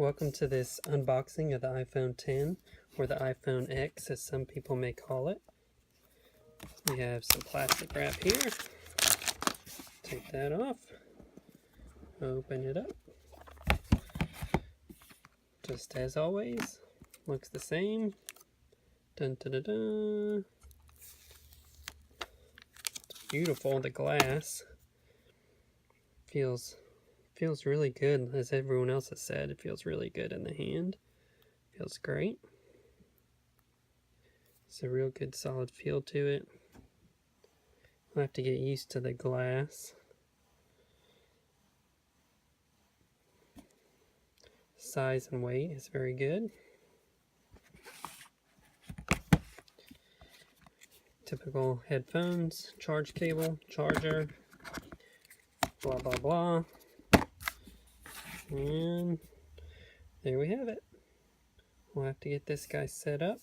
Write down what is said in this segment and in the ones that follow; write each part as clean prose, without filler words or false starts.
Welcome to this unboxing of the iPhone X, or the iPhone X as some people may call it. We have some plastic wrap here. Take that off. Open it up. Just as always, looks the same. Dun dun dun dun. It's beautiful. The glass feels really good, as everyone else has said. It feels really good in the hand. Feels great. It's a real good solid feel to it. I'll have to get used to the glass. Size and weight is very good. Typical headphones, charge cable, charger, blah blah blah. And there we have it. We'll have to get this guy set up.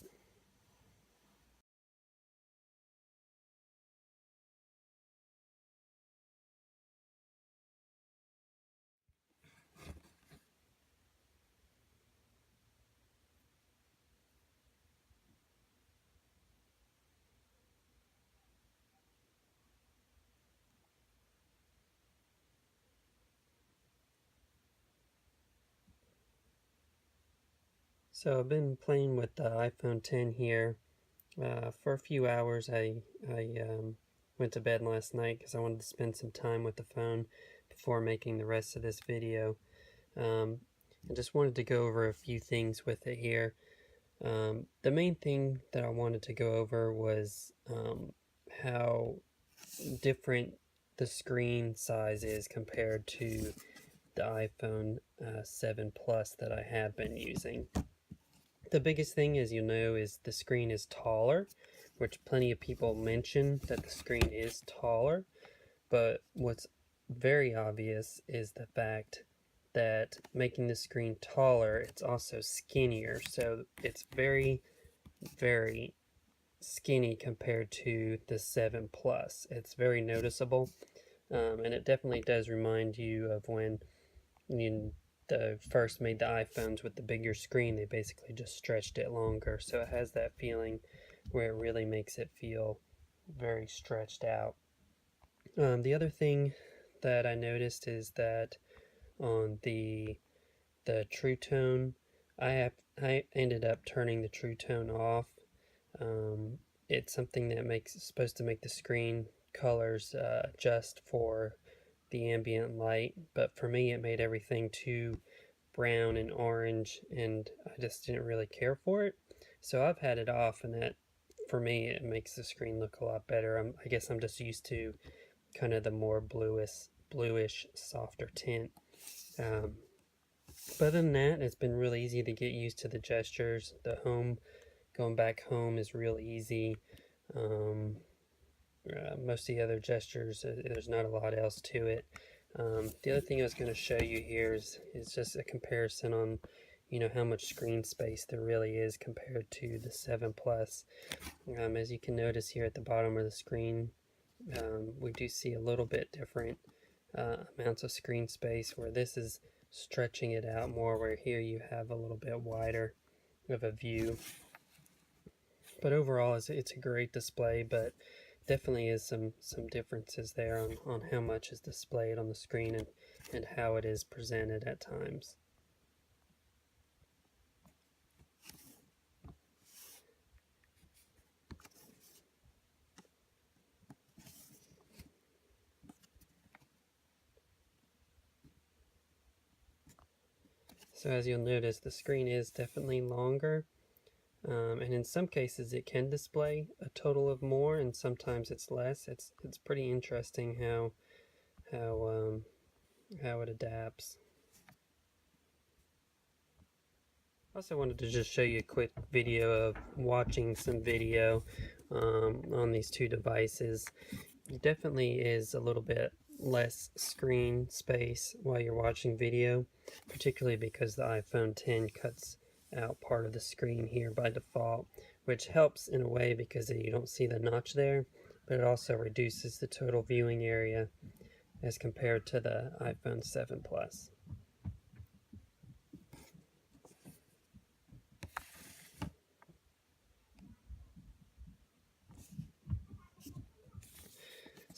So I've been playing with the iPhone X here for a few hours. I went to bed last night because I wanted to spend some time with the phone before making the rest of this video. I just wanted to go over a few things with it here. The main thing that I wanted to go over was how different the screen size is compared to the iPhone 7 Plus that I have been using. The biggest thing, as you know, is the screen is taller, which plenty of people mention that the screen is taller, but what's very obvious is the fact that making the screen taller, it's also skinnier, so it's very, very skinny compared to the 7 Plus. It's very noticeable, and it definitely does remind you of when you first made the iPhones with the bigger screen. They basically just stretched it longer, so it has that feeling where it really makes it feel very stretched out. The other thing that I noticed is that on the True Tone, I ended up turning the True Tone off. It's something that supposed to make the screen colors adjust for the ambient light, but for me it made everything too brown and orange, and I just didn't really care for it. So I've had it off, and that, for me, it makes the screen look a lot better. I guess I'm just used to kind of the more bluish, softer tint. But other than that, it's been really easy to get used to the gestures. The going back home is really easy. Most of the other gestures, there's not a lot else to it. The other thing I was going to show you here is just a comparison on, how much screen space there really is compared to the 7 Plus. As you can notice here at the bottom of the screen, we do see a little bit different amounts of screen space, where this is stretching it out more, where here you have a little bit wider of a view. But overall, it's a great display, but definitely is some differences there on how much is displayed on the screen and how it is presented at times. So as you'll notice, the screen is definitely longer, and in some cases it can display a total of more, and sometimes it's less. It's pretty interesting how it adapts. Also wanted to just show you a quick video of watching some video on these two devices. It definitely is a little bit less screen space while you're watching video, particularly because the iPhone X cuts out part of the screen here by default, which helps in a way because you don't see the notch there, but it also reduces the total viewing area as compared to the iPhone 7 Plus.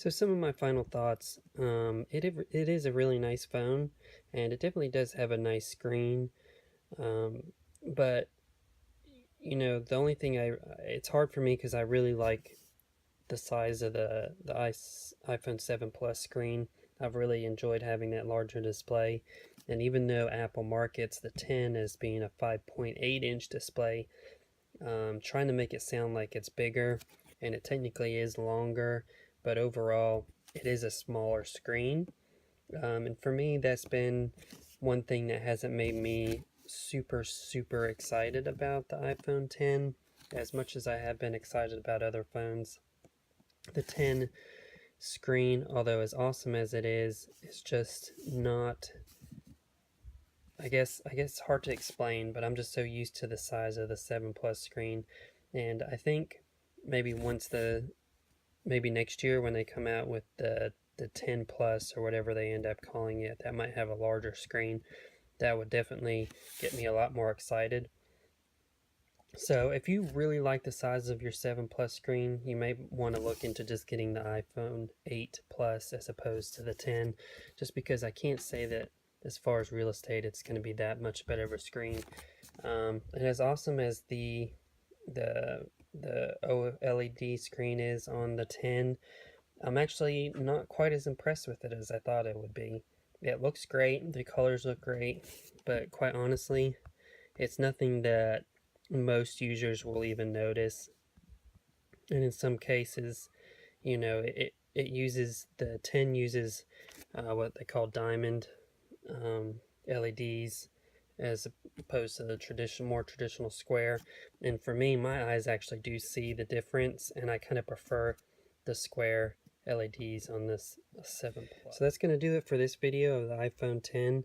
So some of my final thoughts. It is a really nice phone, and it definitely does have a nice screen. But you know, the only thing it's hard for me because I really like the size of the iPhone 7 Plus screen. I've really enjoyed having that larger display, and even though Apple markets the 10 as being a 5.8-inch display, trying to make it sound like it's bigger, and it technically is longer, but overall it is a smaller screen. And for me, that's been one thing that hasn't made me super excited about the iPhone 10 as much as I have been excited about other phones. The 10 screen, although as awesome as it is just not, I guess it's hard to explain, but I'm just so used to the size of the 7 Plus screen. And I think maybe maybe next year when they come out with the 10 Plus or whatever they end up calling it, that might have a larger screen. That would definitely get me a lot more excited. So if you really like the size of your 7 Plus screen, you may want to look into just getting the iPhone 8 Plus as opposed to the 10, just because I can't say that as far as real estate it's going to be that much better of a screen. And as awesome as the OLED screen is on the 10, I'm actually not quite as impressed with it as I thought it would be. It looks great, the colors look great, but quite honestly, it's nothing that most users will even notice. And in some cases, you know, the 10 uses what they call diamond LEDs as opposed to the more traditional square. And for me, my eyes actually do see the difference, and I kind of prefer the square LEDs on this 7 Plus. So that's going to do it for this video of the iPhone 10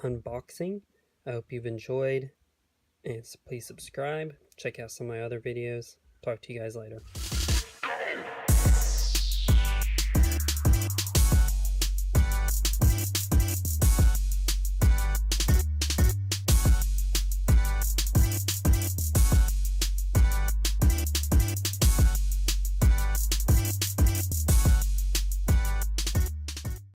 unboxing. I hope you've enjoyed, and please subscribe. Check out some of my other videos. Talk to you guys later.